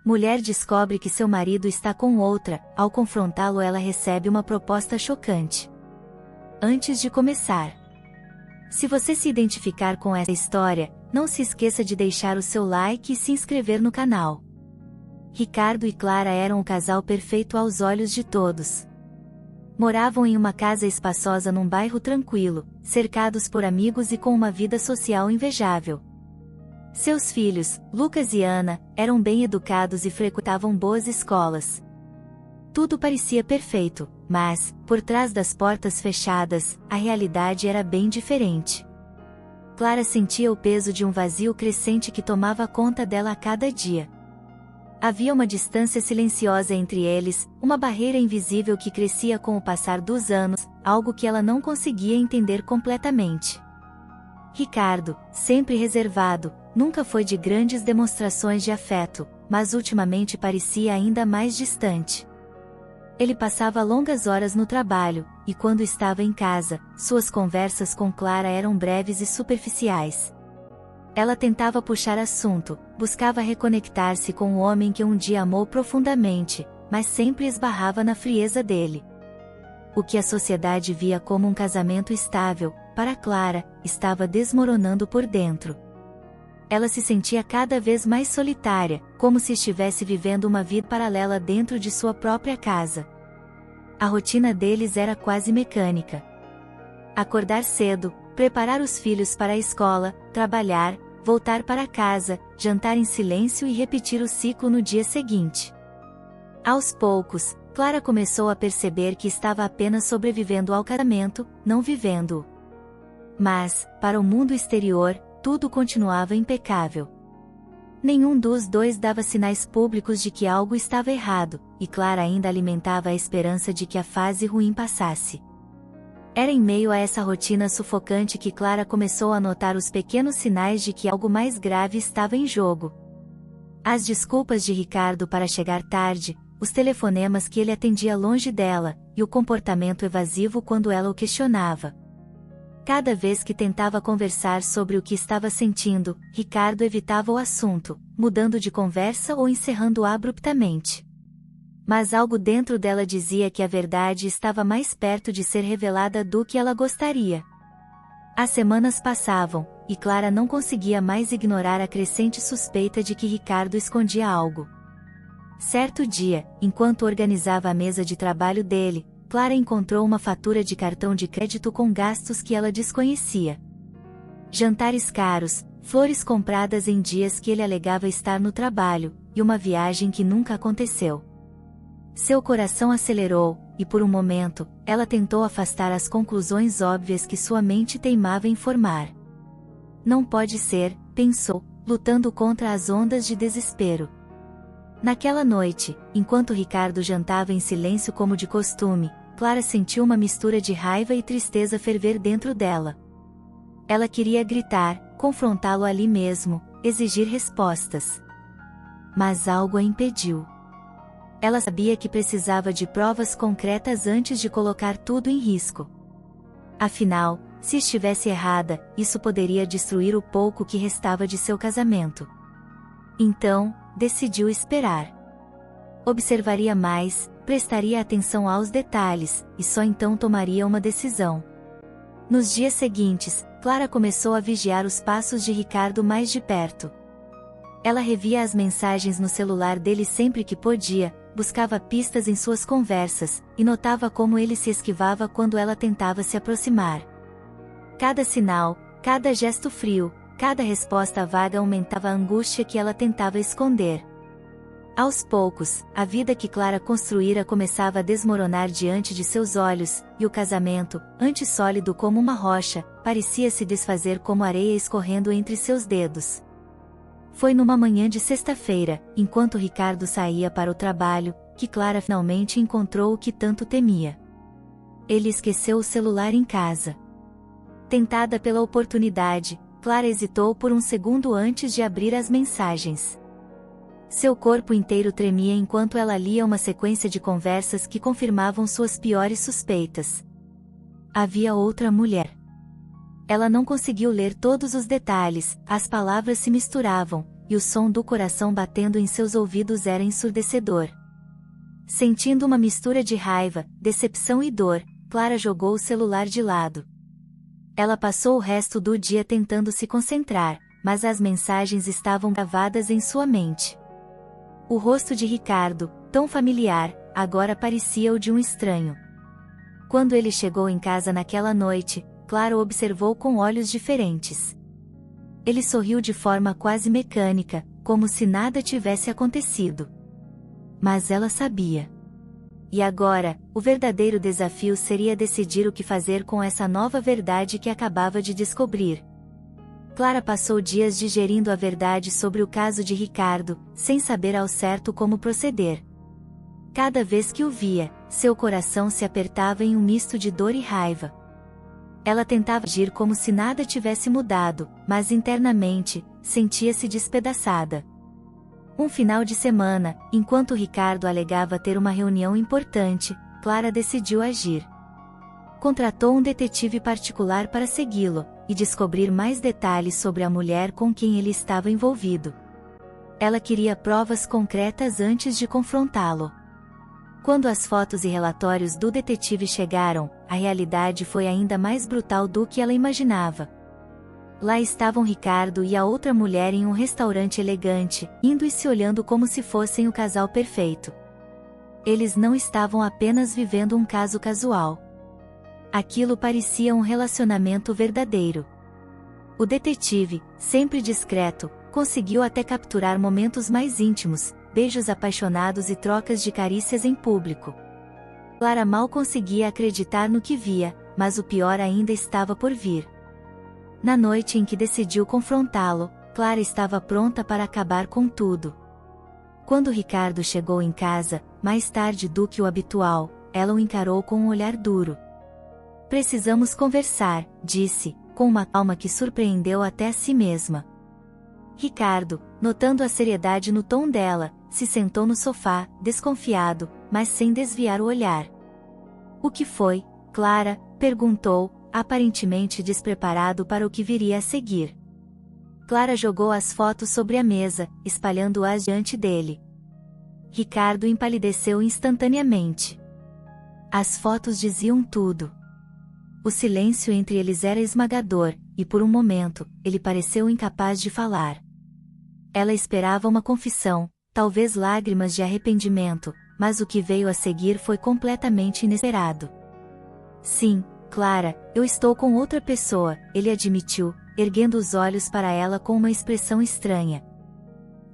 Mulher descobre que seu marido está com outra. Ao confrontá-lo, ela recebe uma proposta chocante. Antes de começar, se você se identificar com essa história, não se esqueça de deixar o seu like e se inscrever no canal. Ricardo e Clara eram o casal perfeito aos olhos de todos. Moravam em uma casa espaçosa num bairro tranquilo, cercados por amigos e com uma vida social invejável. Seus filhos, Lucas e Ana, eram bem educados e frequentavam boas escolas. Tudo parecia perfeito, mas, por trás das portas fechadas, a realidade era bem diferente. Clara sentia o peso de um vazio crescente que tomava conta dela a cada dia. Havia uma distância silenciosa entre eles, uma barreira invisível que crescia com o passar dos anos, algo que ela não conseguia entender completamente. Ricardo, sempre reservado, nunca foi de grandes demonstrações de afeto, mas ultimamente parecia ainda mais distante. Ele passava longas horas no trabalho, e quando estava em casa, suas conversas com Clara eram breves e superficiais. Ela tentava puxar assunto, buscava reconectar-se com o homem que um dia amou profundamente, mas sempre esbarrava na frieza dele. O que a sociedade via como um casamento estável, para Clara, estava desmoronando por dentro. Ela se sentia cada vez mais solitária, como se estivesse vivendo uma vida paralela dentro de sua própria casa. A rotina deles era quase mecânica. Acordar cedo, preparar os filhos para a escola, trabalhar, voltar para casa, jantar em silêncio e repetir o ciclo no dia seguinte. Aos poucos, Clara começou a perceber que estava apenas sobrevivendo ao casamento, não vivendo-o. Mas, para o mundo exterior, tudo continuava impecável. Nenhum dos dois dava sinais públicos de que algo estava errado, e Clara ainda alimentava a esperança de que a fase ruim passasse. Era em meio a essa rotina sufocante que Clara começou a notar os pequenos sinais de que algo mais grave estava em jogo. As desculpas de Ricardo para chegar tarde, os telefonemas que ele atendia longe dela, e o comportamento evasivo quando ela o questionava. Cada vez que tentava conversar sobre o que estava sentindo, Ricardo evitava o assunto, mudando de conversa ou encerrando-a abruptamente. Mas algo dentro dela dizia que a verdade estava mais perto de ser revelada do que ela gostaria. As semanas passavam, e Clara não conseguia mais ignorar a crescente suspeita de que Ricardo escondia algo. Certo dia, enquanto organizava a mesa de trabalho dele, Clara encontrou uma fatura de cartão de crédito com gastos que ela desconhecia. Jantares caros, flores compradas em dias que ele alegava estar no trabalho, e uma viagem que nunca aconteceu. Seu coração acelerou, e por um momento, ela tentou afastar as conclusões óbvias que sua mente teimava em formar. Não pode ser, pensou, lutando contra as ondas de desespero. Naquela noite, enquanto Ricardo jantava em silêncio como de costume, Clara sentiu uma mistura de raiva e tristeza ferver dentro dela. Ela queria gritar, confrontá-lo ali mesmo, exigir respostas. Mas algo a impediu. Ela sabia que precisava de provas concretas antes de colocar tudo em risco. Afinal, se estivesse errada, isso poderia destruir o pouco que restava de seu casamento. Então, decidiu esperar. Observaria mais, prestaria atenção aos detalhes, e só então tomaria uma decisão. Nos dias seguintes, Clara começou a vigiar os passos de Ricardo mais de perto. Ela revia as mensagens no celular dele sempre que podia, buscava pistas em suas conversas, e notava como ele se esquivava quando ela tentava se aproximar. Cada sinal, cada gesto frio, cada resposta vaga aumentava a angústia que ela tentava esconder. Aos poucos, a vida que Clara construíra começava a desmoronar diante de seus olhos, e o casamento, antes sólido como uma rocha, parecia se desfazer como areia escorrendo entre seus dedos. Foi numa manhã de sexta-feira, enquanto Ricardo saía para o trabalho, que Clara finalmente encontrou o que tanto temia. Ele esqueceu o celular em casa. Tentada pela oportunidade, Clara hesitou por um segundo antes de abrir as mensagens. Seu corpo inteiro tremia enquanto ela lia uma sequência de conversas que confirmavam suas piores suspeitas. Havia outra mulher. Ela não conseguiu ler todos os detalhes, as palavras se misturavam, e o som do coração batendo em seus ouvidos era ensurdecedor. Sentindo uma mistura de raiva, decepção e dor, Clara jogou o celular de lado. Ela passou o resto do dia tentando se concentrar, mas as mensagens estavam gravadas em sua mente. O rosto de Ricardo, tão familiar, agora parecia o de um estranho. Quando ele chegou em casa naquela noite, Clara o observou com olhos diferentes. Ele sorriu de forma quase mecânica, como se nada tivesse acontecido. Mas ela sabia. E agora, o verdadeiro desafio seria decidir o que fazer com essa nova verdade que acabava de descobrir. Clara passou dias digerindo a verdade sobre o caso de Ricardo, sem saber ao certo como proceder. Cada vez que o via, seu coração se apertava em um misto de dor e raiva. Ela tentava agir como se nada tivesse mudado, mas internamente, sentia-se despedaçada. Um final de semana, enquanto Ricardo alegava ter uma reunião importante, Clara decidiu agir. Contratou um detetive particular para segui-lo, e descobrir mais detalhes sobre a mulher com quem ele estava envolvido. Ela queria provas concretas antes de confrontá-lo. Quando as fotos e relatórios do detetive chegaram, a realidade foi ainda mais brutal do que ela imaginava. Lá estavam Ricardo e a outra mulher em um restaurante elegante, indo e se olhando como se fossem o casal perfeito. Eles não estavam apenas vivendo um caso casual. Aquilo parecia um relacionamento verdadeiro. O detetive, sempre discreto, conseguiu até capturar momentos mais íntimos, beijos apaixonados e trocas de carícias em público. Clara mal conseguia acreditar no que via, mas o pior ainda estava por vir. Na noite em que decidiu confrontá-lo, Clara estava pronta para acabar com tudo. Quando Ricardo chegou em casa, mais tarde do que o habitual, ela o encarou com um olhar duro. "Precisamos conversar", disse, com uma calma que surpreendeu até a si mesma. Ricardo, notando a seriedade no tom dela, se sentou no sofá, desconfiado, mas sem desviar o olhar. "O que foi, Clara?", perguntou, aparentemente despreparado para o que viria a seguir. Clara jogou as fotos sobre a mesa, espalhando-as diante dele. Ricardo empalideceu instantaneamente. As fotos diziam tudo. O silêncio entre eles era esmagador, e por um momento, ele pareceu incapaz de falar. Ela esperava uma confissão, talvez lágrimas de arrependimento, mas o que veio a seguir foi completamente inesperado. "Sim, Clara, eu estou com outra pessoa", ele admitiu, erguendo os olhos para ela com uma expressão estranha.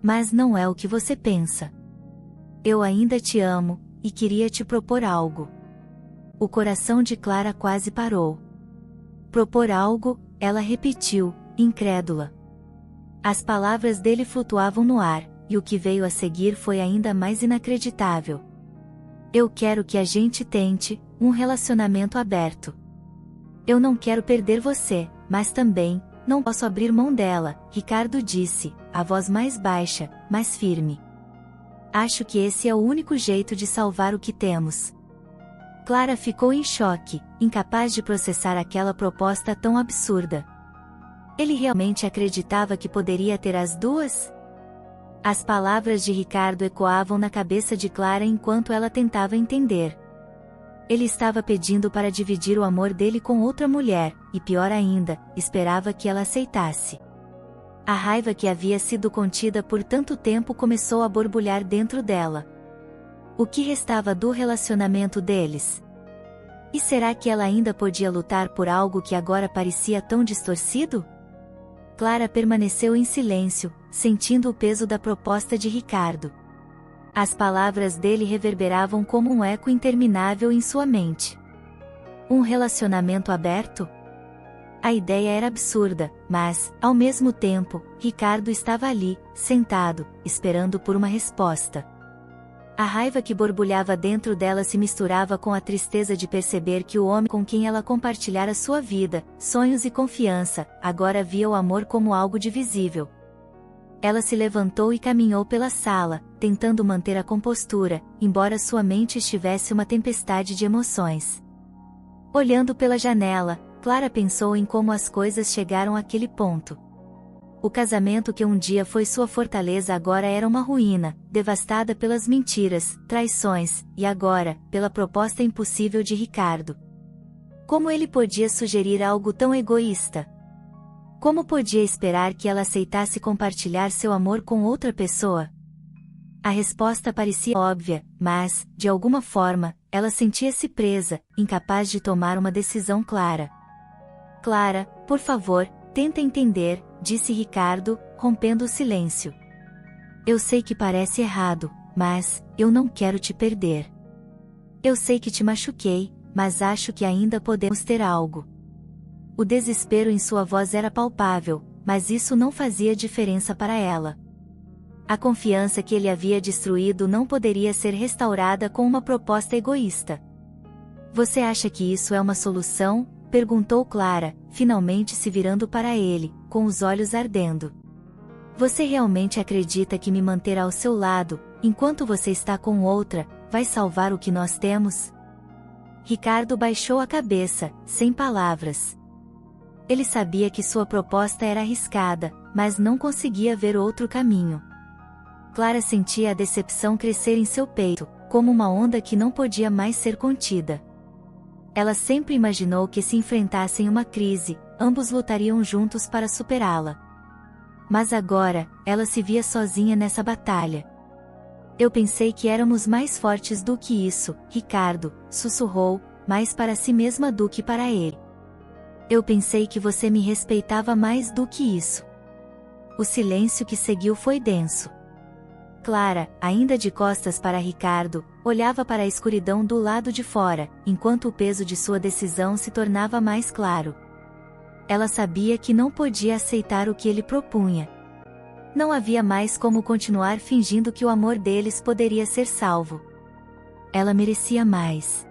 "Mas não é o que você pensa. Eu ainda te amo, e queria te propor algo." O coração de Clara quase parou. "Propor algo?", ela repetiu, incrédula. As palavras dele flutuavam no ar, e o que veio a seguir foi ainda mais inacreditável. "Eu quero que a gente tente um relacionamento aberto. Eu não quero perder você, mas também não posso abrir mão dela", Ricardo disse, a voz mais baixa, mas firme. "Acho que esse é o único jeito de salvar o que temos." Clara ficou em choque, incapaz de processar aquela proposta tão absurda. Ele realmente acreditava que poderia ter as duas? As palavras de Ricardo ecoavam na cabeça de Clara enquanto ela tentava entender. Ele estava pedindo para dividir o amor dele com outra mulher, e pior ainda, esperava que ela aceitasse. A raiva que havia sido contida por tanto tempo começou a borbulhar dentro dela. O que restava do relacionamento deles? E será que ela ainda podia lutar por algo que agora parecia tão distorcido? Clara permaneceu em silêncio, sentindo o peso da proposta de Ricardo. As palavras dele reverberavam como um eco interminável em sua mente. Um relacionamento aberto? A ideia era absurda, mas, ao mesmo tempo, Ricardo estava ali, sentado, esperando por uma resposta. A raiva que borbulhava dentro dela se misturava com a tristeza de perceber que o homem com quem ela compartilhara sua vida, sonhos e confiança, agora via o amor como algo divisível. Ela se levantou e caminhou pela sala, tentando manter a compostura, embora sua mente estivesse uma tempestade de emoções. Olhando pela janela, Clara pensou em como as coisas chegaram àquele ponto. O casamento que um dia foi sua fortaleza agora era uma ruína, devastada pelas mentiras, traições, e agora, pela proposta impossível de Ricardo. Como ele podia sugerir algo tão egoísta? Como podia esperar que ela aceitasse compartilhar seu amor com outra pessoa? A resposta parecia óbvia, mas, de alguma forma, ela sentia-se presa, incapaz de tomar uma decisão clara. Clara, por favor, tenta entender, disse Ricardo, rompendo o silêncio. Eu sei que parece errado, mas, eu não quero te perder. Eu sei que te machuquei, mas acho que ainda podemos ter algo. O desespero em sua voz era palpável, mas isso não fazia diferença para ela. A confiança que ele havia destruído não poderia ser restaurada com uma proposta egoísta. Você acha que isso é uma solução? Perguntou Clara, finalmente se virando para ele, com os olhos ardendo. Você realmente acredita que me manter ao seu lado, enquanto você está com outra, vai salvar o que nós temos? Ricardo baixou a cabeça, sem palavras. Ele sabia que sua proposta era arriscada, mas não conseguia ver outro caminho. Clara sentia a decepção crescer em seu peito, como uma onda que não podia mais ser contida. Ela sempre imaginou que se enfrentassem uma crise, ambos lutariam juntos para superá-la. Mas agora, ela se via sozinha nessa batalha. Eu pensei que éramos mais fortes do que isso, Ricardo, sussurrou, mais para si mesma do que para ele. Eu pensei que você me respeitava mais do que isso. O silêncio que seguiu foi denso. Clara, ainda de costas para Ricardo, olhava para a escuridão do lado de fora, enquanto o peso de sua decisão se tornava mais claro. Ela sabia que não podia aceitar o que ele propunha. Não havia mais como continuar fingindo que o amor deles poderia ser salvo. Ela merecia mais.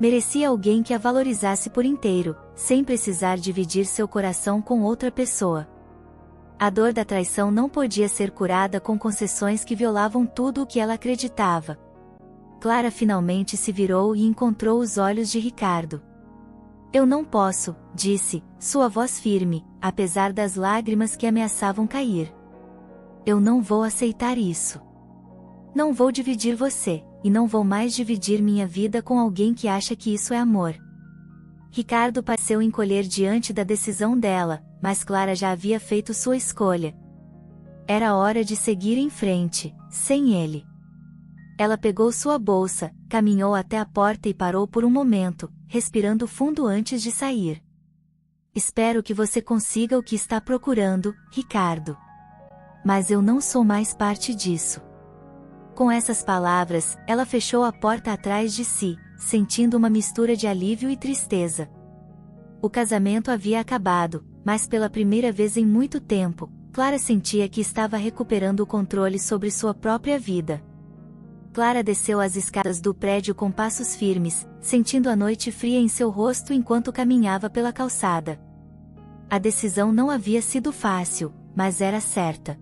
Merecia alguém que a valorizasse por inteiro, sem precisar dividir seu coração com outra pessoa. A dor da traição não podia ser curada com concessões que violavam tudo o que ela acreditava. Clara finalmente se virou e encontrou os olhos de Ricardo. Eu não posso, disse, sua voz firme, apesar das lágrimas que ameaçavam cair. Eu não vou aceitar isso. Não vou dividir você, e não vou mais dividir minha vida com alguém que acha que isso é amor. Ricardo pareceu encolher diante da decisão dela, mas Clara já havia feito sua escolha. Era hora de seguir em frente, sem ele. Ela pegou sua bolsa, caminhou até a porta e parou por um momento, respirando fundo antes de sair. Espero que você consiga o que está procurando, Ricardo. Mas eu não sou mais parte disso. Com essas palavras, ela fechou a porta atrás de si, sentindo uma mistura de alívio e tristeza. O casamento havia acabado, mas pela primeira vez em muito tempo, Clara sentia que estava recuperando o controle sobre sua própria vida. Clara desceu as escadas do prédio com passos firmes, sentindo a noite fria em seu rosto enquanto caminhava pela calçada. A decisão não havia sido fácil, mas era certa.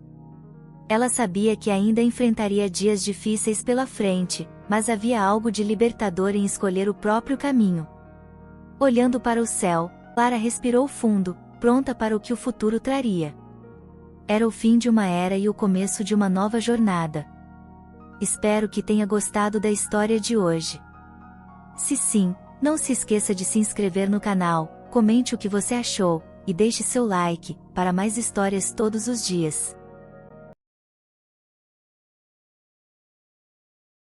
Ela sabia que ainda enfrentaria dias difíceis pela frente, mas havia algo de libertador em escolher o próprio caminho. Olhando para o céu, Clara respirou fundo, pronta para o que o futuro traria. Era o fim de uma era e o começo de uma nova jornada. Espero que tenha gostado da história de hoje. Se sim, não se esqueça de se inscrever no canal, comente o que você achou, e deixe seu like, para mais histórias todos os dias.